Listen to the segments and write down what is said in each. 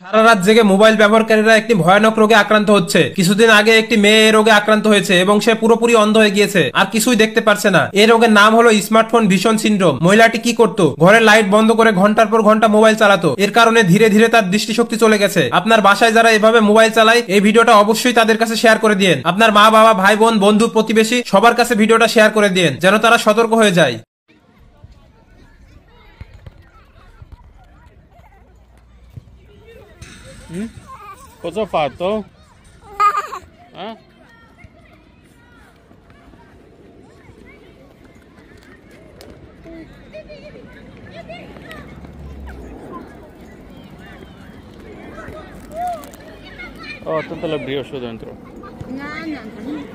সারা রাত জেগে মোবাইল ব্যবহারকারীরা একটি ভয়ানক রোগে আক্রান্ত হচ্ছে। কিছুদিন আগে একটি মেয়ে এই রোগে আক্রান্ত হয়েছে এবং সে পুরোপুরি অন্ধ হয়ে গিয়েছে, আর কিছুই দেখতে পারছে না। এই রোগের নাম হলো স্মার্টফোন ভিশন সিনড্রোম। মহিলাটি কি করতো? ঘরের লাইট বন্ধ করে ঘন্টার পর ঘন্টা মোবাইল চালাতো। এর কারণে ধীরে ধীরে তার দৃষ্টিশক্তি চলে গেছে। আপনার বাসায় যারা এভাবে মোবাইল চালায়, এই ভিডিওটা অবশ্যই তাদের কাছে শেয়ার করে দিন। আপনার মা বাবা, ভাই বোন, বন্ধু, প্রতিবেশী সবার কাছে ভিডিওটা শেয়ার করে দিন, যেন তারা সতর্ক হয়ে যায়। Cosa ho fatto? Eh? Oh, tanto la brioche dentro. No, no, no.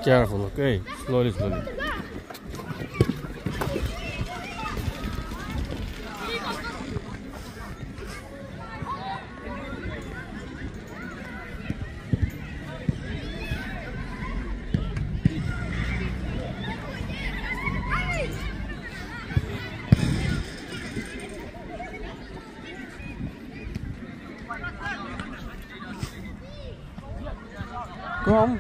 Careful, okay? Slowly, slowly. Come.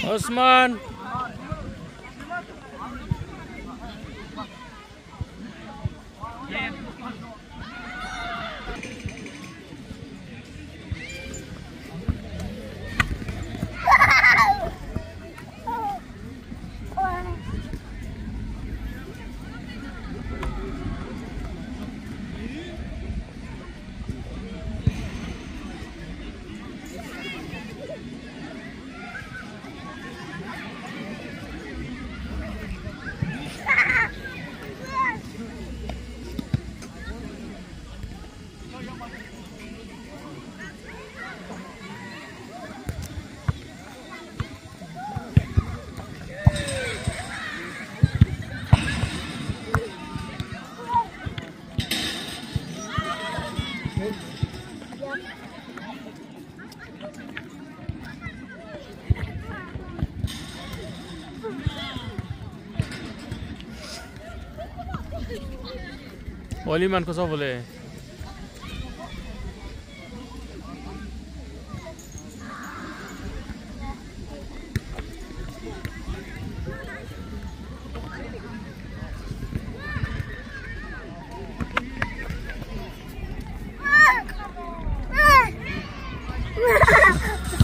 Osman. Oliman cosa bole?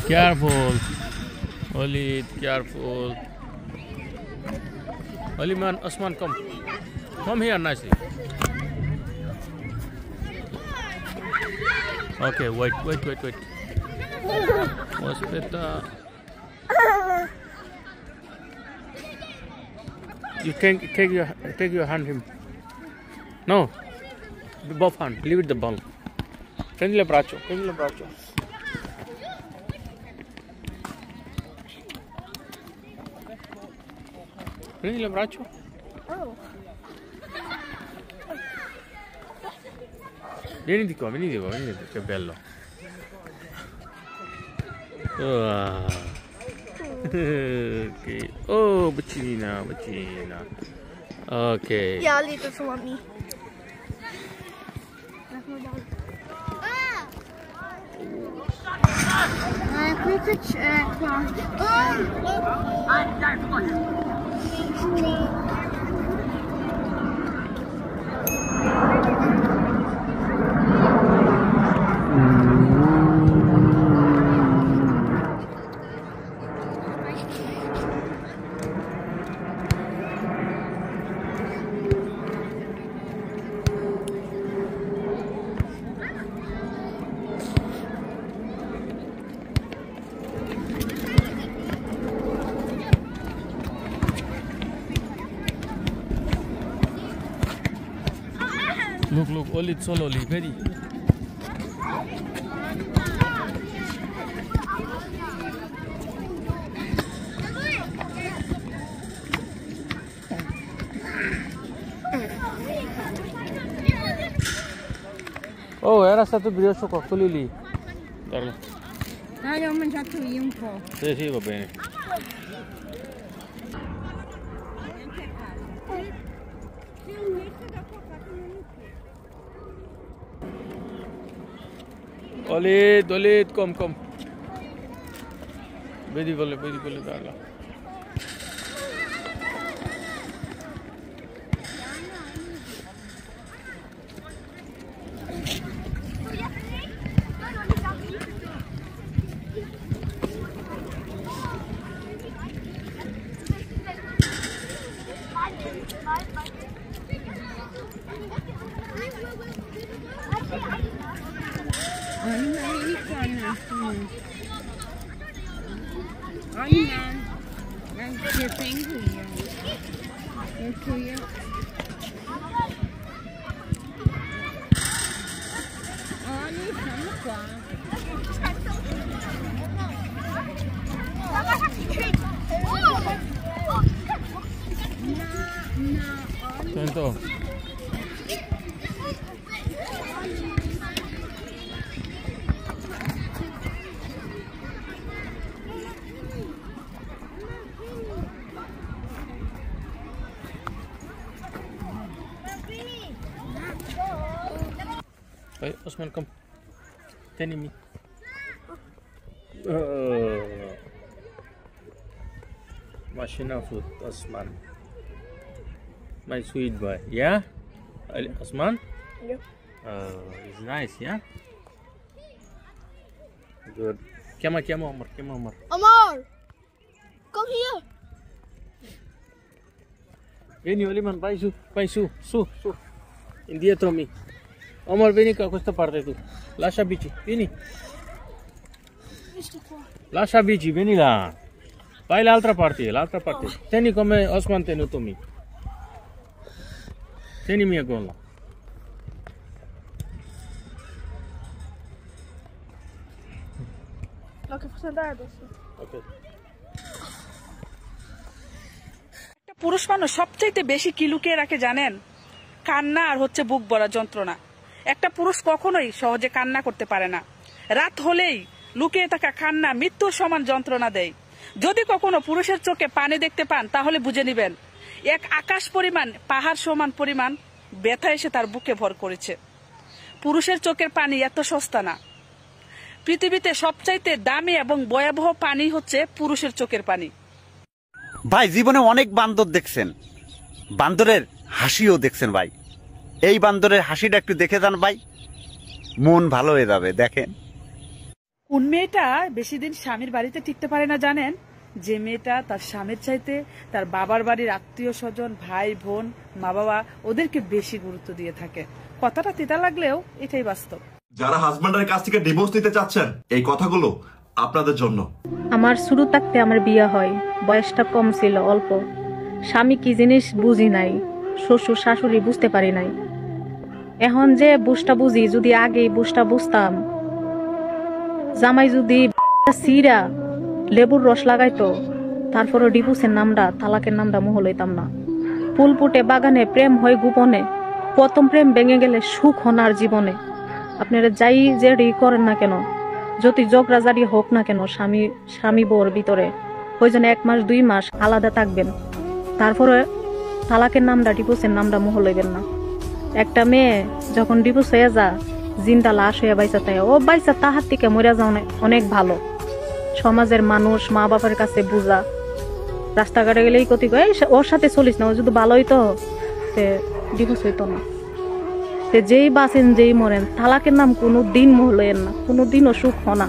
Careful, Olid, careful. Oliman, Osman, come here nicely. Okay, wait. Hospital. You can take your hand him. No, both hand. Leave it the ball. Prendi il braccio. Prendi il braccio. Vieni di qua, che bello. Ok. Oh, bacina. Ok. Yeah, I'll eat this one, me. Look, Olid slowly, very. Oh, era stato brioche qua, quello lì. Guarda. No, io ho mangiato io un po'. Sì, va bene. Olid, come. Vedi volle darla. Aynen. Ben köpeğin koyuyor. Koyuyor. Ani sana kwa. Sento. Hey, Osman, come. Tell me. Machine food, Osman. My sweet boy. Yeah? Osman? Yeah. It's nice, yeah? Good. Chiama Omar. Amar! Come here! Vieni, Oliman, vai su. Indietro mi. Omar, vieni qua, questa parte tu. Lascia bici, vieni. Lascia bici, vieni là. Vai l'altra parte. Tieni come Osman tenuto mi. Tieni mia gola. Look, if it's there, Okay. পুরুষ মানুষ সবচেয়ে বেশি কি লুকিয়ে রাখে জানেন? কান্না আর হচ্ছে বুক ভরা যন্ত্রণা। একটা পুরুষ কখনোই সহজে কান্না করতে পারে না। রাত হলেই লুকিয়ে থাকা কান্না মৃত্যুর সমান যন্ত্রণা দেয়। যদি কখনো পুরুষের চোখে পানি দেখতে পান তাহলে বুঝে নেবেন এক আকাশ পরিমাণ পাহাড় সমান পরিমাণ ব্যথা এসে তার বুকে ভর করেছে। পুরুষের চোখের পানি এত সস্তা না। পৃথিবীতে সবচাইতে দামি এবং ভয়াবহ পানি হচ্ছে পুরুষের চোখের পানি। ভাই জীবনে অনেক বান্দর দেখছেন, বান্দরের হাসিও দেখছেন ভাই। এই বান্দরের হাসিটা একটু দেখে যান ভাই, মন ভালো হয়ে যাবে। দেখেন কোন মেয়েটা বেশি দিন স্বামীর বাড়িতে টিকতে পারে না জানেন? যে মেয়েটা তার স্বামীর চাইতে তার বাবার বাড়ির আত্মীয় স্বজন, ভাই বোন, মা বাবা ওদেরকে বেশি গুরুত্ব দিয়ে থাকে। কথাটা তিতা লাগলেও এটাই বাস্তব। যারা হাজবেন্ডের কাছ থেকে ডিভোর্স নিতে চাচ্ছেন, এই কথাগুলো আপনাদের জন্য। আমার শুরু থাকতে আমার বিয়ে হয়, বয়সটা কম ছিল, অল্প। স্বামী কি জিনিস বুঝি নাই, শ্বশুর শাশুড়ি বুঝতে পারি নাই। এখন যে বুঝটা বুঝি, যদি আগেই বুঝটা বুঝতাম, জামাই যদি সিরা লেবুর রস লাগাইতো, তারপরে ডিভোর্সের নামটা, তালাকের নামটা মোহ লইতাম না। ফুল ফুটে বাগানে, প্রেম হয় গোপনে, প্রথম প্রেম ভেঙে গেলে সুখ হনার জীবনে। আপনারা যাই যে করেন না কেন, যতই জগরাজারি হোক না কেন, স্বামী বউর ভিতরে ওই জন্য 1 মাস 2 মাস আলাদা থাকবেন। তারপরে তালাকের নামটা, ডিভোর্সের নামটা মোহ লইবেন না। একটা মেয়ে যখন ডিভোর্স হয়ে যা, জিনটা লাশ হয়ে বাইসা তাই, ও বাইসা তাহার থেকে মরে যাও অনেক ভালো। সমাজের মানুষ, মা বাবার কাছে বুঝা, রাস্তাঘাটে গেলেই কতি কয় ওর সাথে চলিস না, ও যদি ভালো হইতো ডিভোর্স হইতো না। যেই বাঁচেন যেই মরেন, তালাকের নাম কোনো দিন মোহ লইয়েন না, কোনো দিনও সুখ হয় না।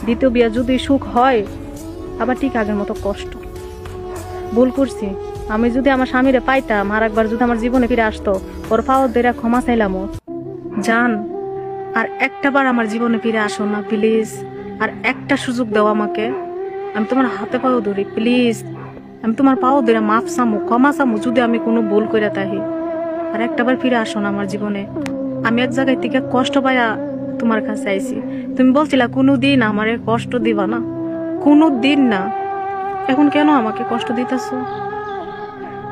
দ্বিতীয় বিয়া যদি সুখ হয়, আবার ঠিক আগের মতো কষ্ট। ভুল করছি, আমি যদি আমার স্বামীরে পাইতাম, আর একবার যদি আমার জীবনে ফিরে আসতো, ওর পাওয়ার ধরে ক্ষমা চাইলাম। জান, আর একটাবার আমার জীবনে ফিরে আসো না প্লিজ, আর একটা সুযোগ দাও আমাকে। আমি তোমার হাতে পাও ধরি প্লিজ, আমি তোমার পাও ধরে মাফ চামু, ক্ষমা চামু যদি আমি কোনো ভুল করে থাকি। আর একটাবার ফিরে আসো না আমার জীবনে। আমি এক জায়গায় থেকে কষ্ট পাইয়া তোমার কাছে আইছি, তুমি বলছিলা কোনোদিন আমারে কষ্ট দিবা না, কোনো দিন না। এখন কেন আমাকে কষ্ট দিতেছো?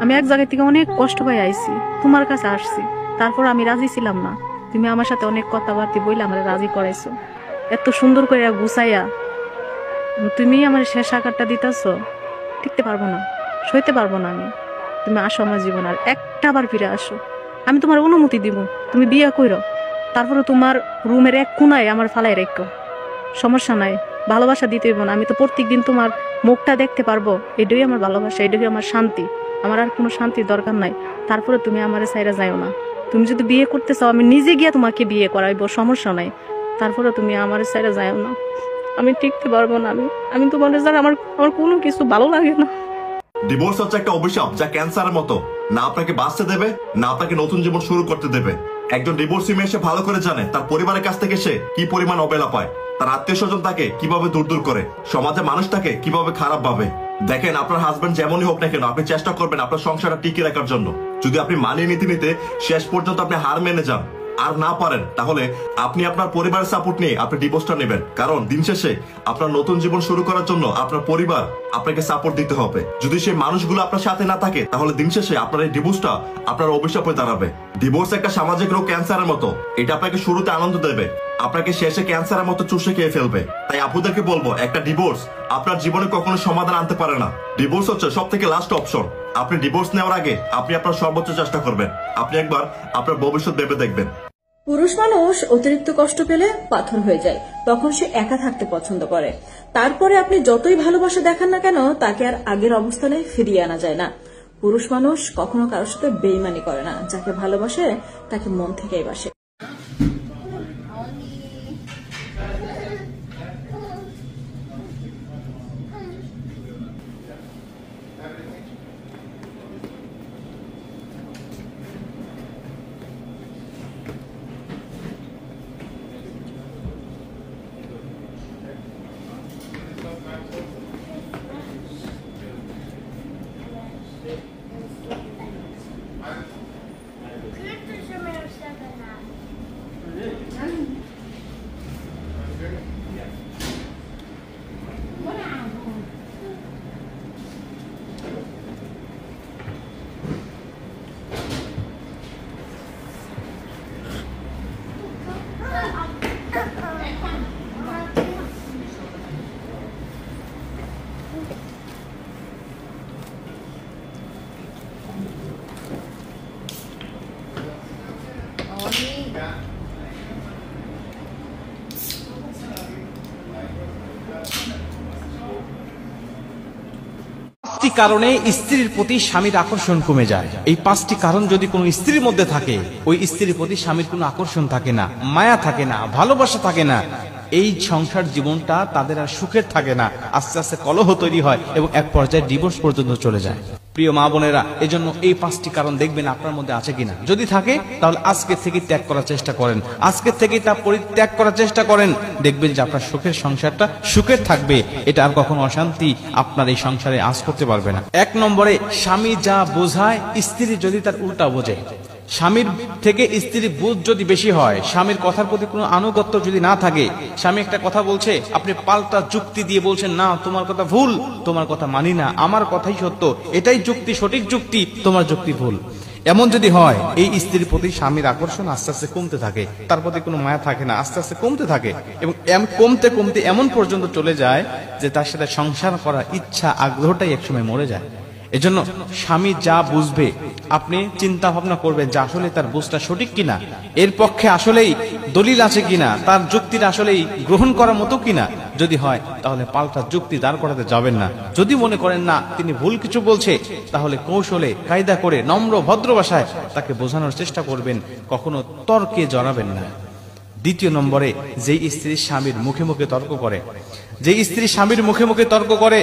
আমি এক জায়গায় থেকে অনেক কষ্ট পাই আইছি, তোমার কাছে আসছি, তারপর আমি রাজি ছিলাম না। তুমি আমার সাথে অনেক কথাবার্তা বইলে আমার রাজি করাইছো, এত সুন্দর করে গুছাইয়া। তুমি আমার শেষ আঘাতটা দিতেছো, টিকতে পারবো না, সইতে পারবো না আমি। তুমি আসো আমার জীবন, আর একটাবার ফিরে আসো। আমি তোমার অনুমতি দিব, তুমি বিয়ে করো, তারপরে তোমার রুমের এক কোনায় আমার ফালাই রেখো, সমস্যা নাই। ভালোবাসা দিতে হইব না, আমি তো প্রত্যেকদিন তোমার মুখটা দেখতে পারবো, এটাই আমার ভালোবাসা, এটাই আমার শান্তি। আমার আর কোনো শান্তির দরকার নাই। তারপরে তুমি আমার সাইরা যাইও না। তুমি যদি বিয়ে করতে চাও, আমি নিজে গিয়ে তোমাকে বিয়ে করাইবো, সমস্যা নাই। তারপরে তুমি আমার সাইরা যাইও না, আমি টিকতে পারবো না। আমি তোমার জানা, আমার কোনো কিছু ভালো লাগে না। ডিভোর্স হচ্ছে একটা অভিশাপ, যা ক্যান্সারের মতো, না আপনাকে বাঁচতে দেবে, না আপনাকে নতুন জীবন শুরু করতে দেবে। একজন ডিভোর্সি মেয়ে সে ভালো করে জানে তার পরিবারের কাছ থেকে সে কি পরিমাণ অবহেলা পায়, তার আত্মীয় স্বজন তাকে কিভাবে দূর করে, সমাজে মানুষ তাকে কিভাবে খারাপ ভাবে। দেখেন, আপনার হাজবেন্ড যেমনই হোক না কেন, আপনি চেষ্টা করবেন আপনার সংসারটা টিকিয়ে রাখার জন্য। যদি আপনি মানিয়ে নিতে শেষ পর্যন্ত আপনি হার মেনে যান, আর না পারেন, তাহলে আপনি আপনার পরিবারের সাপোর্ট নিয়ে আপনি ডিভোর্সটা নেবেন। কারণ দিন শেষে আপনার নতুন জীবন শুরু করার জন্য আপনার পরিবার আপনাকে সাপোর্ট দিতে হবে। যদি সেই মানুষগুলো আপনার সাথে না থাকে, তাহলে দিন শেষে আপনার এই ডিভোর্সটা আপনার অভিশাপ হয়ে দাঁড়াবে। ডিভোর্স একটা সামাজিক রোগ, ক্যান্সারের মতো। এটা আপনাকে শুরুতে আনন্দ দেবে, আপনাকে শেষে ক্যান্সারের মতো চুষে খেয়ে ফেলবে। তাই আপুদেরকে বলবো, একটা ডিভোর্স আপনার জীবনে কখনো সমাধান আনতে পারে না। ডিভোর্স হচ্ছে সব থেকে লাস্ট অপশন। আপনি ডিভোর্স নেওয়ার আগে আপনি আপনার সর্বোচ্চ চেষ্টা করবেন। আপনি একবার আপনার ভবিষ্যৎ ভেবে দেখবেন। পুরুষ মানুষ অতিরিক্ত কষ্ট পেলে পাথর হয়ে যায়, তখন সে একা থাকতে পছন্দ করে। তারপরে আপনি যতই ভালোবাসা দেখান না কেন, তাকে আর আগের অবস্থানে ফিরিয়ে আনা যায় না। পুরুষ মানুষ কখনো কারোর সাথে বেইমানি করে না, যাকে ভালোবাসে তাকে মন থেকেই বাসে। পাঁচটি কারণে স্ত্রীর প্রতি স্বামীর আকর্ষণ কমে যায়। এই পাঁচটি কারণ যদি কোনো স্ত্রীর মধ্যে থাকে, ওই স্ত্রীর প্রতি স্বামীর কোনো আকর্ষণ থাকে না, মায়া থাকে না, ভালোবাসা থাকে না, এই সংসার জীবনটা তাদের আর সুখের থাকে না, আস্তে আস্তে কলহ তৈরি হয় এবং এক পর্যায়ে ডিভোর্স পর্যন্ত চলে যায়। প্রিয় মা বোনেরা, এজন্য এই পাঁচটি কারণ দেখবেন আপনার মধ্যে আছে কিনা। যদি থাকে তাহলে আজকে থেকে ত্যাগ করার চেষ্টা করেন, আজকে থেকে তা পরিত্যাগ করার চেষ্টা করেন। দেখবেন যে আপনার সুখের সংসারটা সুখের থাকবে, এটা আর কখনো অশান্তি আপনার এই সংসারে আজ করতে পারবে না। এক নম্বরে, স্বামী যা বোঝায় স্ত্রী যদি তার উল্টা বোঝে। স্বামীর থেকে স্ত্রীর বুঝ যদি বেশি হয়, স্বামীর কথার প্রতি কোনো আনুগত্য যদি না থাকে, স্বামী একটা কথা বলছে, আপনি পাল্টা যুক্তি দিয়ে বলছেন না তোমার কথা ভুল, তোমার কথা মানি না, আমার কথাই সত্য, এটাই যুক্তি, সঠিক যুক্তি, তোমার যুক্তি ভুল, এমন যদি হয়, এই স্ত্রীর প্রতি স্বামীর আকর্ষণ আস্তে আস্তে কমতে থাকে, তার প্রতি কোনো মায়া থাকে না, আস্তে আস্তে কমতে থাকে এবং কমতে কমতে এমন পর্যন্ত চলে যায় যে তার সাথে সংসার করার ইচ্ছা আগ্রহটাই একসময় মরে যায়। এজন্য স্বামী যা বুঝবে আপনি চিন্তা ভাবনা করবেন যে আসলে তার বুঝটা সঠিক কিনা, এর পক্ষে আসলেই দলিল আছে কিনা, তার যুক্তির আসলেই গ্রহণ করার মতো কিনা। যদি হয় তাহলে পাল্টা যুক্তি দাঁড় করাতে যাবেন না। যদি মনে করেন না তিনি ভুল কিছু বলছে, তাহলে কৌশলে কায়দা করে নম্র ভদ্র ভাষায় তাকে বোঝানোর চেষ্টা করবেন, কখনো তর্কে জড়াবেন না। দ্বিতীয় নম্বরে, যেই স্ত্রী স্বামীর মুখে মুখে তর্ক করে, যে স্ত্রী স্বামীর মুখে মুখে তর্ক করে,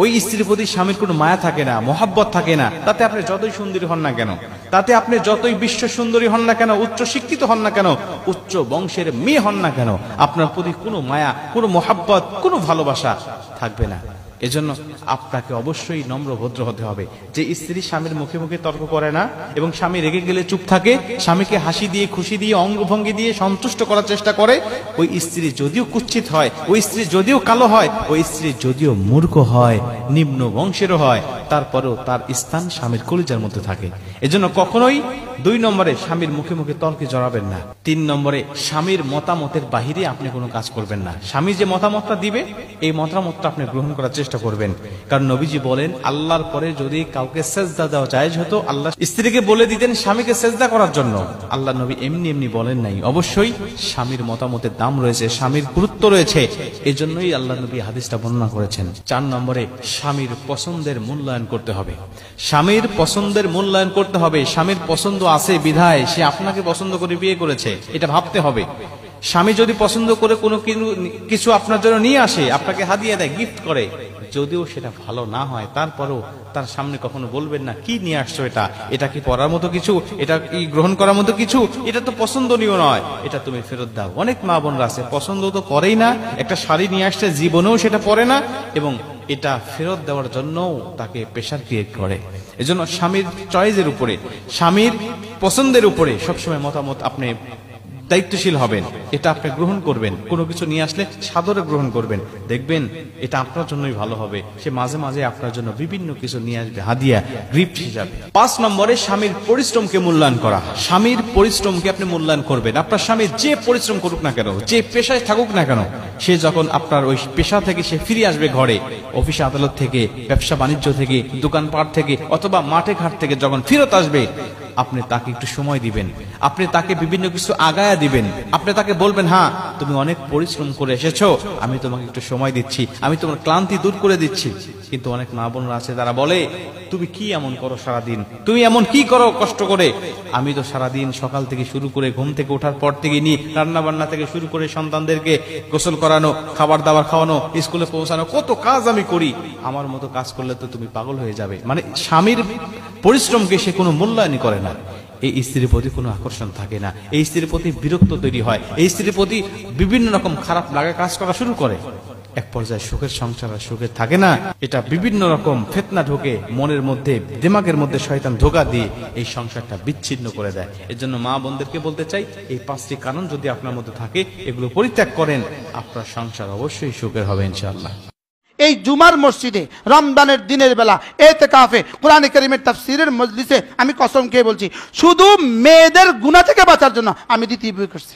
ওই স্ত্রীর প্রতি স্বামীর কোনো মায়া থাকে না, মহাব্বত থাকে না। তাতে আপনি যতই সুন্দরী হন না কেন, তাতে আপনি যতই বিশ্ব সুন্দরী হন না কেন, উচ্চ শিক্ষিত হন না কেন, উচ্চ বংশের মেয়ে হন না কেন, আপনার প্রতি কোনো মায়া, কোনো মহাব্বত, কোনো ভালোবাসা থাকবে না। এজন্য আপনাকে অবশ্যই নম্র ভদ্র হতে হবে। যে স্ত্রী স্বামীর মুখে মুখে তর্ক করে না এবং স্বামী রেগে গেলে চুপ থাকে, স্বামীকে হাসি দিয়ে, খুশি দিয়ে, অঙ্গভঙ্গি দিয়ে সন্তুষ্ট করার চেষ্টা করে, ওই স্ত্রী যদিও কুৎসিত হয়, ওই স্ত্রী যদিও কালো হয়, ওই স্ত্রী যদিও মূর্খ হয়, নিম্ন বংশেরও হয়, তারপরেও তার স্থান স্বামীর কলিজার মধ্যে থাকে। এজন্য কখনোই 2 নম্বরে স্বামীর মুখে মুখে তর্কে জড়াবেন না। 3 নম্বরে, স্বামীর মতামতের বাহিরে আপনি কোনো কাজ করবেন না। স্বামী যে মতামতটা দিবে, এই মতামতটা আপনি গ্রহণ করার চেষ্টা করবেন। কারণ নবীজি বলেন, আল্লাহর পরে যদি কাউকে সেজদা দেওয়া জায়েজ হতো, আল্লাহ স্ত্রীকে বলে দিতেন স্বামীকে সেজদা করার জন্য। আল্লাহ নবী এমনি এমনি বলেন নাই। অবশ্যই স্বামীর মতামতের দাম রয়েছে, স্বামীর গুরুত্ব রয়েছে, এজন্যই আল্লাহ নবী হাদিসটা বর্ণনা করেছেন। 4 নম্বরে, স্বামীর পছন্দের মূল্যায়ন করতে হবে। স্বামীর পছন্দের মূল্যায়ন করতে হবে। স্বামীর পছন্দ আছে বিধায় সে আপনাকে পছন্দ করে বিয়ে করেছে, এটা ভাবতে হবে। স্বামী যদি পছন্দ করে কোনো কিছু আপনার জন্য নিয়ে আসে, আপনাকে হাদিয়া দেয়, গিফট করে, যদিও সেটা ভালো না হয়, তারপরেও তার সামনে কখনো বলবেন না কি নিয়ে আসছো, এটা কি পড়ার মতো কিছু, এটা কি গ্রহণ করার মতো কিছু, এটা তো পছন্দনীয় নয়, এটা তুমি ফেরত দাও। অনেক মা বোনরা আছে পছন্দ তো করেই না, একটা শাড়ি নিয়ে আসছে জীবনেও সেটা পরে না এবং এটা ফেরত দেওয়ার জন্য তাকে প্রেশার ক্রিয়েট করে। এজন্য স্বামীর চয়েসের উপরে, স্বামীর পছন্দের উপরে সবসময় মতামত আপনি দায়িত্বশীল হবেন, এটা আপনি গ্রহণ করবেন। কোনো কিছু নিয়ে আসলে সাদরে গ্রহণ করবেন, দেখবেন এটা আপনার জন্যই ভালো হবে। সে মাঝে মাঝে আপনার জন্য বিভিন্ন কিছু নিয়ে আসবে হাদিয়া, গিফট হিসাবে। 5 নম্বরে, স্বামীর পরিশ্রমকে মূল্যায়ন করা। স্বামীর পরিশ্রমকে আপনি মূল্যায়ন করবেন। আপনার স্বামী যে পরিশ্রম করুক না কেন, যে পেশায় থাকুক না কেন, সে যখন আপনার ওই পেশা থেকে সে ফিরে আসবে ঘরে, অফিস আদালত থেকে, ব্যবসা বাণিজ্য থেকে, দোকানপাট থেকে অথবা মাঠে ঘাট থেকে যখন ফেরত আসবে, আপনি তাকে একটু সময় দিবেন, আপনি তাকে বিভিন্ন কিছু আগায়া দিবেন, আপনি তাকে বলবেন, হ্যাঁ তুমি অনেক পরিশ্রম করে এসেছো, আমি তোমাকে একটু সময় দিচ্ছি, আমি তোমার ক্লান্তি দূর করে দিচ্ছি। কিন্তু অনেক মা বোনরা আছে তারা বলে, তুমি কি এমন করো সারাদিন, তুমি এমন কি করো কষ্ট করে, আমি তো সারাদিন সকাল থেকে শুরু করে ঘুম থেকে ওঠার পর থেকে নিয়ে রান্না বান্না থেকে শুরু করে সন্তানদেরকে গোসল করানো, খাবার দাবার খাওয়ানো, স্কুলে পৌঁছানো, কত কাজ আমি করি, আমার মতো কাজ করলে তো তুমি পাগল হয়ে যাবে। মানে স্বামীর পরিশ্রমকে সে কোনো মূল্যায়নই করে না। এই স্ত্রীর প্রতি কোনো আকর্ষণ থাকে না, এই স্ত্রীর প্রতি বিরক্ত তৈরি হয়, এই স্ত্রীর প্রতি বিভিন্ন রকম খারাপ লাগা কাজ করা শুরু করে। এক পর্যায়ে সুখের সংসার আর সুখে থাকে না, এটা বিভিন্ন রকম ফিতনা ঢোকে মনের মধ্যে, দিমাগের মধ্যে শয়তান ধোঁকা দিয়ে এই সংসারটা বিচ্ছিন্ন করে দেয়। এজন্য মা বোনদেরকে বলতে চাই, এই 5টি কারণ যদি আপনার মধ্যে থাকে, এগুলো পরিত্যাগ করেন, আপনার সংসার অবশ্যই সুখের হবে ইনশাআল্লাহ। এই জুমার মসজিদে রমজানের দিনের বেলা এতেকাফে কোরআন কারীমের তাফসীরের মজলিসে আমি কসম খেয়ে বলছি, শুধু মেয়েদের গুনাহ থেকে বাঁচার জন্য আমি 2 বিয়ে করছি।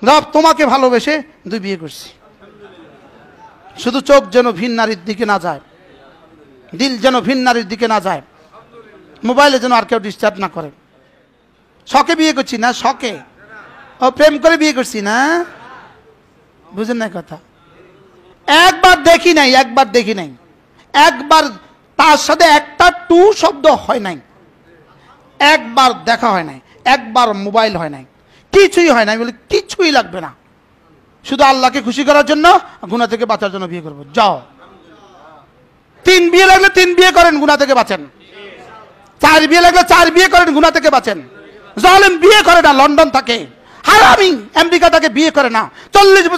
রব তোমাকে ভালোবেসে 2 বিয়ে করছি। শুধু চোখ যেন ভিন নারীর দিকে না যায়, দিল যেন ভিন নারীর দিকে না যায়, মোবাইলে যেন আর কেউ ডিস্টার্ব না করে, শখে বিয়ে করছি না, শখে। ও প্রেম করে বিয়ে করছি না, বুঝেন না কথা। একবার দেখি নাই, একবার তার সাথে একটা টু শব্দ হয় নাই, একবার দেখা হয় নাই, একবার মোবাইল হয় নাই, কিছুই হয় নাই। বলি কিছুই লাগবে না, শুধু আল্লাহকে খুশি করার জন্য, গুনাহ থেকে বাঁচার জন্য বিয়ে করবো। যাও, 3 বিয়ে লাগলে 3 বিয়ে করেন, গুনাহ থেকে বাঁচেন। 4 বিয়ে লাগলে 4 বিয়ে করেন, গুনাহ থেকে বাঁচেন। জালেম বিয়ে করে না, লন্ডন থাকে। হারামি আমেরিকা থাকে, বিয়ে করে না। 40 বছর